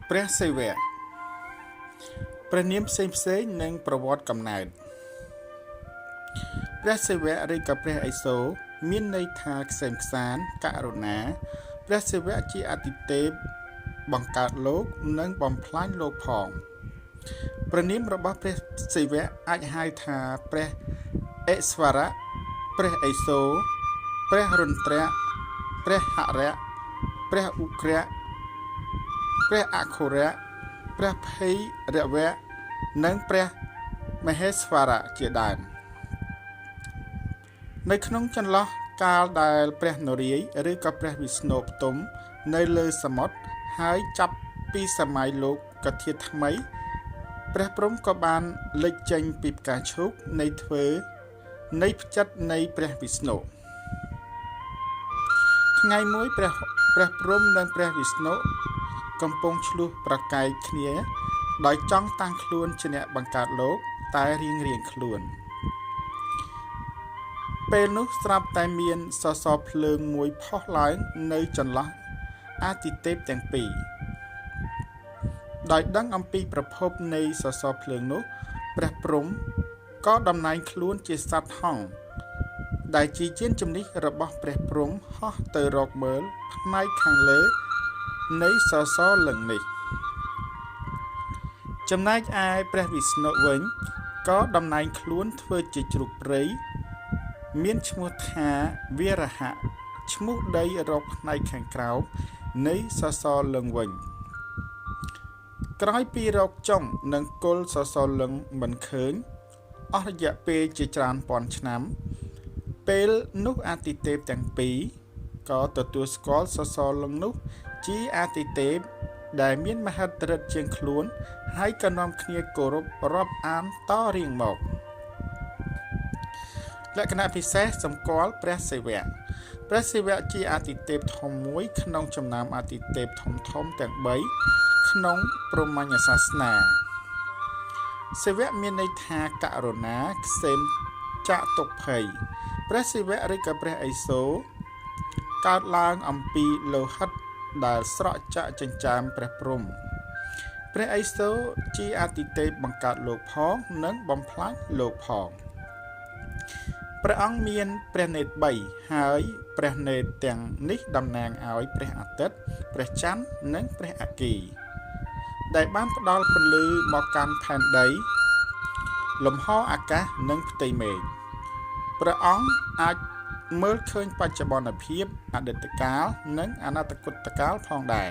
ព្រះសិវៈព្រះនាមផ្សេងនិងប្រវត្តិកំណើតព្រះសិវៈឬក៏ព្រះឥសូរមានន័យថាក្សេមក្សាន្តករុណាព្រះសិវៈជាអាទិទេពបង្កើតលោកនិងបំផ្លាញលោកផងព្រះនាមរបស់ព្រះសិវៈអាចហៅថាព្រះឥស្វរៈព្រះឥសូរព្រះរុន្ទ្រៈព្រះហរៈព្រះឧក្រៈព្រះអឃុរៈព្រះភៃរវៈនិងព្រះមហេស្វរៈជាដើមនៅក្នុងចន្លោះកាលដែលព្រះនរាយណ៍ឬក៏ព្រះវិស្ណុផ្ទុំនៅលើសមុទ្រហើយចាប់ពីសម័យលោកកធាថ្មីព្រះព្រំក៏បានលេចចេញពីផ្កាឈូកនៃធ្វើនៃផ្ចិតនៃព្រះវិស្ណុថ្ងៃមួយព្រះព្រំនិងព្រះវិស្ណុកំពុងឆ្លោះប្រកែកគ្នាដោយចង់តាំងខ្លួនជាអ្នកបង្កើតលោកតែរៀងខ្លួនពេលនោះស្រាប់តែមានសសរភ្លើងមួយផុសឡើងនៅចន្លោះអាទិទេពទាំងពីរដោយដឹងអំពីប្រភពនៃសសរភ្លើងនោះព្រះព្រំក៏តំណែងខ្លួនជាសត្វហង្សដែលជាជាជំនិះរបស់ព្រះព្រំហោះទៅរកមើលផ្នែកខាងលើនៃសសរលឹងនេះចំណែកឯព្រះវិស្ណុវិញក៏តំណែងខ្លួនធ្វើជាជ្រូកព្រៃមានឈ្មោះថាវីរហៈឈ្មោះដីរកផ្នែកខាងក្រោមនៃសសរលឹងវិញក្រោយពីរកចុងនិងគល់សសរលឹងមិនឃើញអស់រយៈពេលជាច្រើនពាន់ឆ្នាំពេលនោះអាទិទេពទាំងពីរក៏ទទួលស្គាល់សសរលឹងនោះជាអាទិទេពដែលមានមហិទ្ធិឫទ្ធិជាងខ្លួនហើយក៏នាំគ្នាគោរពរាប់អានតរៀងមកលក្ខណៈពិសេសសម្គាល់ព្រះសិវៈព្រះសិវៈជាអាទិទេពធំមួយក្នុងចំណោមអាទិទេពធំទាំង3ក្នុងព្រហ្មញ្ញសាសនាសិវៈមានន័យថាករុណាក្សេមចតុភ័យព្រះសិវៈឬក៏ព្រះឥសូរកើតឡើងអំពីលោហិតដែលស្រក់ចាក់ចិញ្ចើមព្រះព្រំព្រះឥសូរជាអាទិទេពបង្កើតលោកផងនិងបំផ្លាញលោកផងព្រះអង្គមានព្រះនេត្រ3ហើយព្រះនេត្រទាំងនេះតំណាងឲ្យព្រះអាទិត្យព្រះច័ន្ទនិងព្រះអគ្គីដែលបានផ្ដល់ពន្លឺមកកាន់ផែនដីលំហអាកាសនិងផ្ទៃមេឃព្រះអង្គអាចមើលឃើញបច្ចុប្បន្នភាពអតីតកាលនិងអនាគតកាលផងដែរ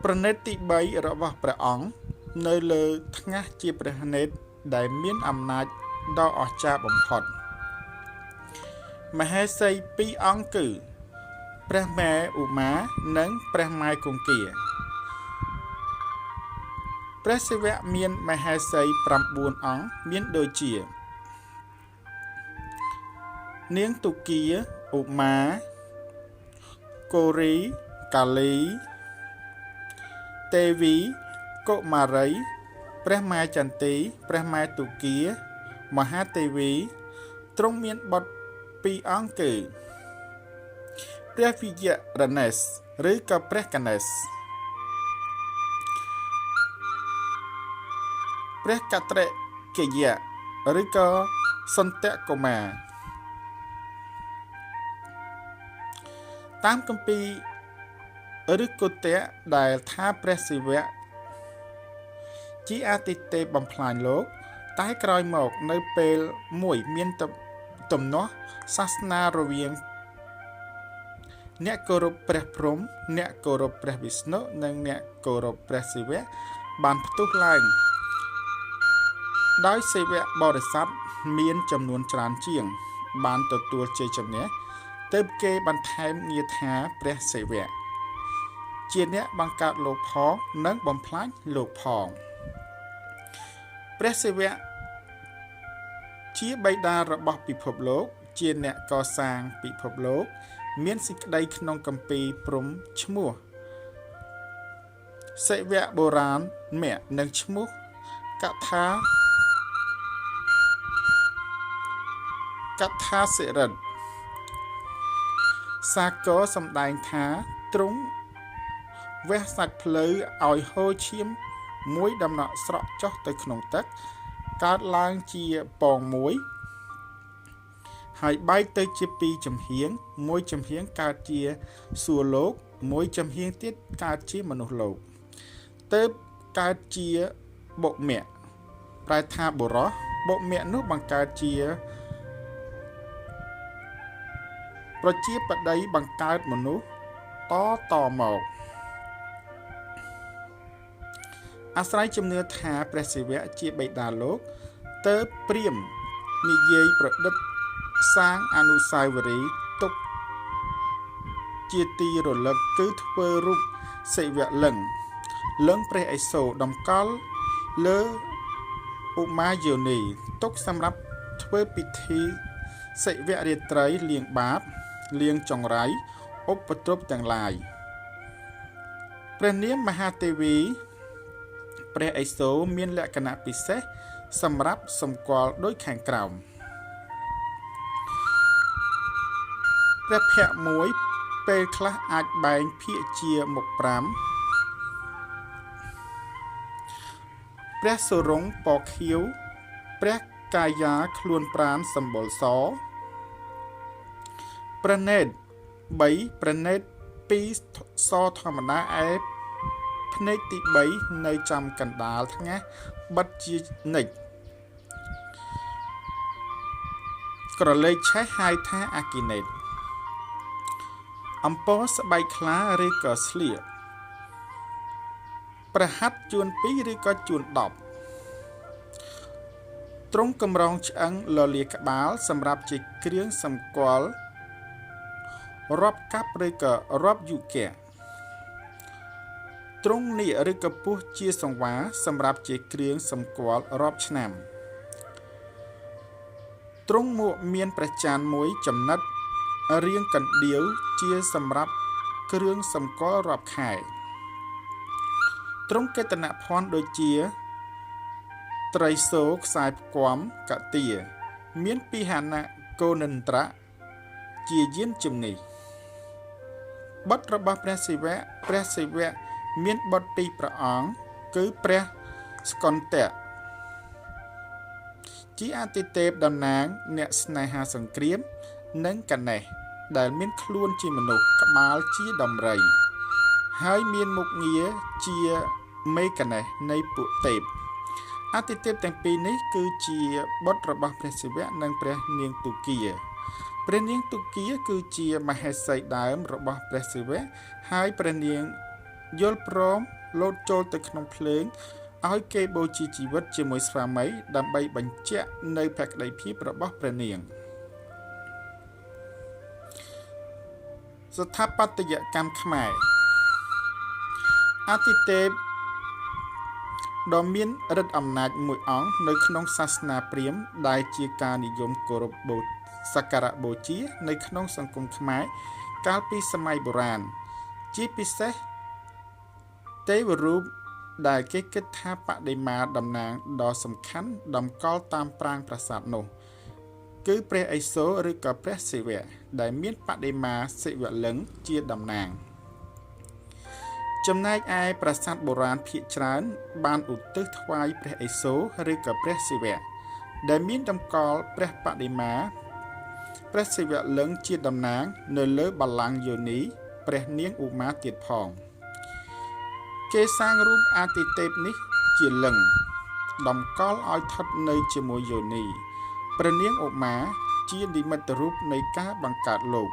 ព្រះនេត្រទី3របស់ព្រះអង្គនៅលើថ្ងាសជាព្រះនេត្រដែលមានអំណាចដ៏អស្ចារ្យបំផុតមហេសី2អង្គគឺព្រះម៉ែឧមានិងព្រះម៉ែគង្គាព្រះសិវៈមានមហេសី9អង្គមានដូចជានាងទុគ៌ាឧមាកូរីកាលីទេវីកុមារីព្រះម៉ែចន្ទីព្រះម៉ែទុគ៌ាមហាទេវីទ្រង់មានបុត្រ2អង្គគឺព្រះវិយរណេសឬក៏ព្រះកណេសព្រះកត្រេកយៈឬក៏សន្តកុមារតាមគម្ពីរឬកុតៈដែលថាព្រះសិវៈជាអាទិទេពបំផ្លាញលោកតែក្រោយមកនៅពេលមួយមានទំនាស់សាសនារវាងអ្នកគោរពព្រះព្រំអ្នកគោរពព្រះវិស្ណុនិងអ្នកគោរពព្រះសិវៈបានផ្ទុះឡើងដោយសិវៈបរិស័ទមានចំនួនច្រើនជាងបានទទួលជ័យជំនះទើបគេបន្ថែមងារថាព្រះសិវៈជាអ្នកបង្កើតលោកផងនិងបំផ្លាញលោកផងព្រះសិវៈជាបិតារបស់ពិភពលោកជាអ្នកកសាងពិភពលោកមានសេចក្តីក្នុងគម្ពីរព្រហ្មឈ្មោះសិវៈបុរាណមគ្គនិងឈ្មោះកថាសិរិទ្ធសាគរសម្ដែងថាទ្រង់ វះសាច់ភ្លៅឲ្យហូរឈាមមួយដំណក់ស្រក់ចុះទៅក្នុងទឹកកើតឡើងជាពងមួយហើយបែកទៅជាពីរចំហៀងមួយចំហៀងកើតជាសួរលោកមួយចំហៀងទៀតកើតជាមនុស្សលោកទើបកើតជាបុមៈប្រែថាបុរសបុមៈនោះបង្កើតជាប្រជាប្តីបង្កើតមនុស្សតមកអាស្រ័យជំនឿថាព្រះសិវៈជាបិតាលោកទើបព្រាហ្មណ៍និយាយប្រឌិតសាងអនុស្សាវរីយ៍ទុកជាទីរលឹកគឺធ្វើរូបសិវៈលិង្គព្រះឥសូរតម្កល់លើឧមាយោនីទុកសម្រាប់ធ្វើពិធីសិវៈរាត្រីលាងបាតលាងចង្រៃឧបទ្រពទាំងឡាយព្រះនាមមហាទេវីព្រះឥសូរមានលក្ខណៈពិសេសសម្រាប់សម្គាល់ដូចខាងក្រោមព្រះភ័ក្ត្រមួយពេលខ្លះអាចបែងភាគជាមុខ5ព្រះសុរង្សពណ៌ខៀវព្រះកាយាខ្លួន5សម្បុរសព្រះនេត្រ3ព្រះនេត្រ2សធម្មតាឯភ្នែកទី3នៅចំកណ្ដាលថ្ងាសបិទជានិច្ចក្រឡេកឆេះហៅថាអគិនេត្រអំពរស្បែកខ្លាឬក៏ស្លៀកប្រហាត់ជួន2ឬក៏ជួន10ទ្រង់កម្រងឆ្អឹងលលាក្បាលសម្រាប់ជាគ្រឿងសម្គាល់រាប់កាប់ឬក៏រាប់យុគៈទ្រង់នាគឬក៏ពស់ជាសង្វារសម្រាប់ជាគ្រឿងសម្គាល់រាប់ឆ្នាំទ្រង់មួកមានព្រះច័ន្ទមួយចំណិតរាងកណ្ដៀវជាសម្រាប់គ្រឿងសម្គាល់រាប់ខែទ្រង់កេតនភ័ណ្ឌដូចជាត្រីសូខ្សែផ្គាំកទាមានពីហណៈកូនិន្ទ្រៈជាយានជំនិះបុត្ររបស់ព្រះសិវៈមានបុត្រពីរព្រះអង្គគឺព្រះស្កន្ទៈជាអាទិទេពតំណាងអ្នកស្នេហាសង្គ្រាមនិងកណេសដែលមានខ្លួនជាមនុស្សក្បាលជាដំរីហើយមានមុខងារជាមេកណេសនៃពួកទេពអាទិទេពទាំងពីរនេះគឺជាបុត្ររបស់ព្រះសិវៈនិងព្រះនាងទុគ៌ាព្រះនាងទុគ៌ាគឺជាមហេសីដើមរបស់ព្រះសិវៈហើយព្រះនាងយល់ព្រមលោតចូលទៅក្នុងភ្លើងឲ្យគេបូជាជីវិតជាមួយស្វាមីដើម្បីបញ្ជាក់នៅភក្តីភាពរបស់ព្រះនាងស្ថាបត្យកម្មខ្មែរអាទិទេពដ៏មានឫទ្ធិអំណាចមួយអង្គនៅក្នុងសាសនាព្រាហ្មណ៍ដែលជាការនិយមគោរពសក្ការៈបូជានៅក្នុងសង្គមខ្មែរកាលពីសម័យបុរាណជាពិសេសទេវរូបដែលគេគិតថាបដិមាតំណាងដ៏សំខាន់តម្កល់តាមប្រាង្គប្រាសាទនោះគឺព្រះឥសូរឬក៏ព្រះសិវៈដែលមានបដិមាសិវលិង្គជាតំណាងចំណែកឯប្រាសាទបុរាណភាគច្រើនបានឧទ្ទិសថ្វាយព្រះឥសូរឬក៏ព្រះសិវៈដែលមានតម្កល់ព្រះបដិមាព្រះសិវលិង្គជាតំណាងនៅលើបល្ល័ង្កយោនីព្រះនាងឧមាទៀតផងគេសាងរូបអាទិទេពនេះជាលិង្គតម្កល់ឲ្យស្ថិតនៅជាមួយយោនីព្រះនាងឧមាជានិមិត្តរូបនៃការបង្កើតលោក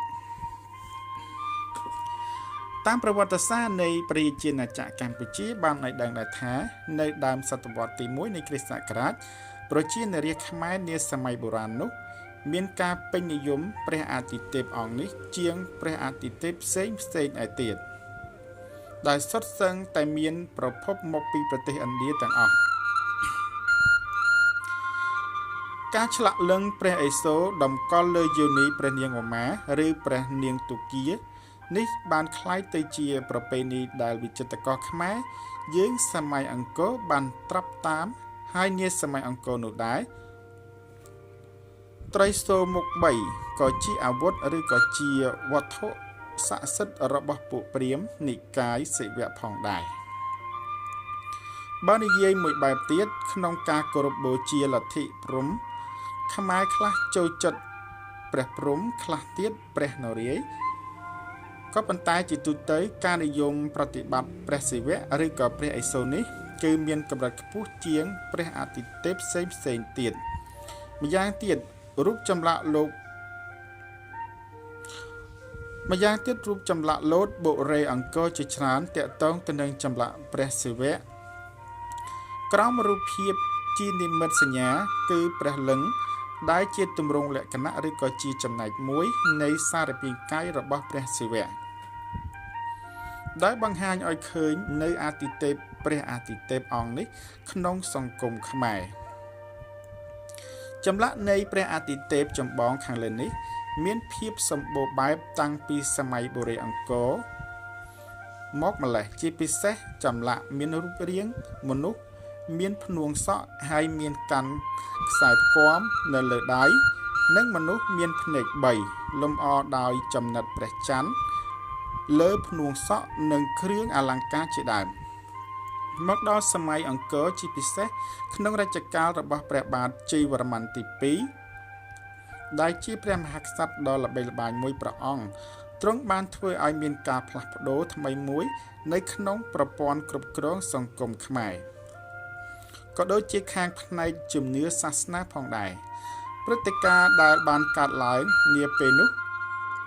តាមប្រវត្តិសាស្ត្រនៃប្រជាជាតិណាចក្រកម្ពុជាបានឲ្យដឹងដែរថានៅដើមសតវត្សទី1នៃគ្រិស្តសករាជប្រជានារីខ្មែរនាសម័យបុរាណនោះមានការពេញនិយមព្រះអាទិទេពអង្គនេះជាងព្រះអាទិទេពផ្សេងឯទៀតដែលសុទ្ធសឹងតែមានប្រភពមកពីប្រទេសឥណ្ឌាទាំងអស់ការឆ្លាក់លិង្គព្រះឥសូរតម្កល់លើយោនីព្រះនាងឧមាឬព្រះនាងទុគ៌ានេះបានคล้ายទៅជាប្រពៃណីដែលវិចិត្រករខ្មែរយើងសម័យអង្គរបានត្រាប់តាមហើយនាសម័យអង្គរនោះដែរត្រីសូរមុខ3ក៏ជាអាវុធឬក៏ជាវត្ថុ ស័ក្តិសិទ្ធិរបស់ពួកព្រាហ្មណ៍និកាយសិវៈផងដែរបើនិយាយមួយបែបទៀតក្នុងការគោរពបូជាលទ្ធិព្រហ្មខ្មែរខ្លះចូលចិត្តព្រះព្រហ្មខ្លះទៀតព្រះនរាយណ៍ក៏ប៉ុន្តែជាទូទៅការនិយមប្រតិបត្តិព្រះសិវៈឬក៏ព្រះឥសូរនេះគឺមានកម្រិតខ្ពស់ជាងព្រះអាទិទេពផ្សេងទៀតម្យ៉ាងទៀតរូបចម្លាក់លោតបុរេអង្គរជាច្រើនតាក់ទងទៅនឹងចម្លាក់ព្រះសិវៈក្រោមរូបភាពជានិមិត្តសញ្ញាគឺព្រះលិង្គដែលជាទម្រង់លក្ខណៈឬក៏ជាចំណែកមួយនៃសារពាង្គកាយរបស់ព្រះសិវៈដែលបង្ហាញឲ្យឃើញនៅអាទិទេពព្រះអាទិទេពអង្គនេះក្នុងសង្គមខ្មែរចម្លាក់នៃព្រះអាទិទេពចម្បងខាងលើនេះមានភាពសម្បូរបែបតាំងពីសម័យបុរេអង្គរមកម្លេះជាពិសេសចម្លាក់មានរូបរាងមនុស្សមានភ្នួងសក់ហើយមានកាន់ខ្សែផ្គាំនៅលើដៃនិងមនុស្សមានភ្នែក3លម្អដោយចំណិតព្រះច័ន្ទលើភ្នួងសក់និងគ្រឿងអលង្ការជាដើមមកដល់សម័យអង្គរជាពិសេសក្នុងរជ្ជកាលរបស់ព្រះបាទជ័យវរ្ម័នទី2ដែលជាព្រះមហាក្សត្រដ៏ល្បីល្បាញមួយព្រះអង្គទ្រង់បានធ្វើឲ្យមានការផ្លាស់ប្ដូរថ្មីមួយនៅក្នុងប្រព័ន្ធគ្រប់គ្រងសង្គមខ្មែរក៏ដូចជាខាងផ្នែកជំនឿសាសនាផងដែរព្រឹត្តិការណ៍ដែលបានកើតឡើងនាពេលនោះ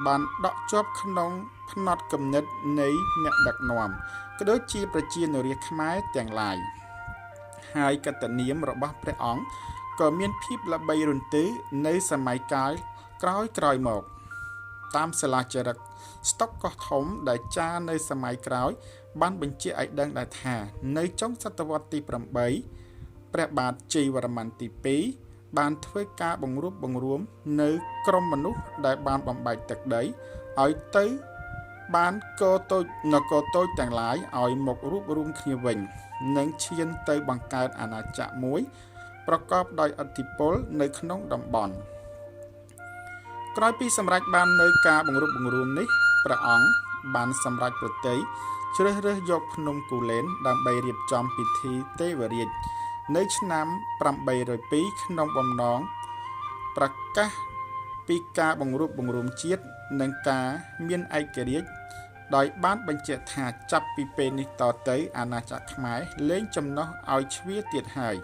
បានដក់ជាប់ក្នុងផ្នត់គំនិតនៃអ្នកដឹកនាំក៏ដូចជាប្រជានរាជខ្មែរទាំងឡាយហើយកតនាមរបស់ព្រះអង្គក៏មានភាពល្បីរន្ទឺនៅសម័យកាលក្រោយមកតាមសិលាចារឹកស្តុកកោះធំដែលចារនៅសម័យក្រោយបានបញ្ជាក់ឲ្យដឹងដែរថានៅចុងសតវត្សទី8ព្រះបាទជ័យវរ្ម័នទី2បានធ្វើការបង្រួបបង្រួមនៅក្រុមមនុស្សដែលបានបំបែកទឹកដីឲ្យទៅបានកោតូចនគរតូចទាំងឡាយឲ្យមករួបរวมគ្នាវិញនិងឈានទៅបង្កើតអាណាចក្រមួយប្រកបដោយឥទ្ធិពលនៅក្នុងតំបន់ក្រោយពីសម្រេចបាននៅការបង្រួបបង្រួមនេះព្រះអង្គបានសម្រេចប្រតិយជ្រើសរើសយកភ្នំគូលែនដើម្បីរៀបចំពិធីទេវរាជនៅឆ្នាំ802ក្នុងបំណងប្រកាសពីការបង្រួបបង្រួមជាតិនិងការមានឯករាជ្យដោយបានបញ្ជាក់ថាចាប់ពីពេលនេះតទៅអាណាចក្រខ្មែរលែងចំណុះឲ្យជ្រាទៀតហើយ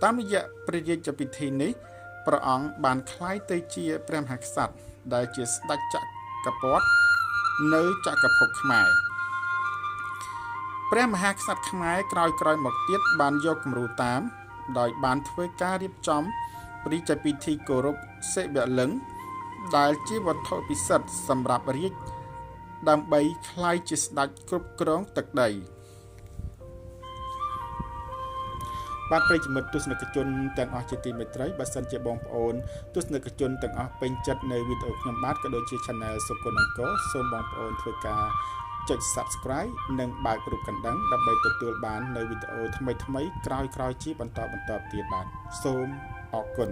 តាមរយៈព្រះរាជពិធីនេះព្រះអង្គបានក្លាយទៅជាព្រះមហាក្សត្រដែលជាស្ដេចចក្រពត្តិនៅចក្រភពខ្មែរព្រះមហាក្សត្រខ្មែរក្រោយមកទៀតបានយកគំរូតាមដោយបានធ្វើការរៀបចំព្រះរាជពិធីគោរពសិវលិង្គដែលជាវត្ថុពិសិដ្ឋសម្រាប់រាជដើម្បីក្លាយជាស្ដេចគ្រប់គ្រងទឹកដីបាទប្រិយមិត្តទស្សនិកជនទាំងអស់ជាទីមេត្រីបើសិនជាបងប្អូនទស្សនិកជនទាំងអស់ពេញចិត្តនៅវីដេអូខ្ញុំបាទក៏ដូចជា Channel សុគន្ធអង្គរសូមបងប្អូនធ្វើការចុច Subscribe និងបើករូបកណ្ដឹងដើម្បីទទួលបាននៅវីដេអូថ្មីៗក្រោយៗជាបន្តទៀតបាទសូមអរគុណ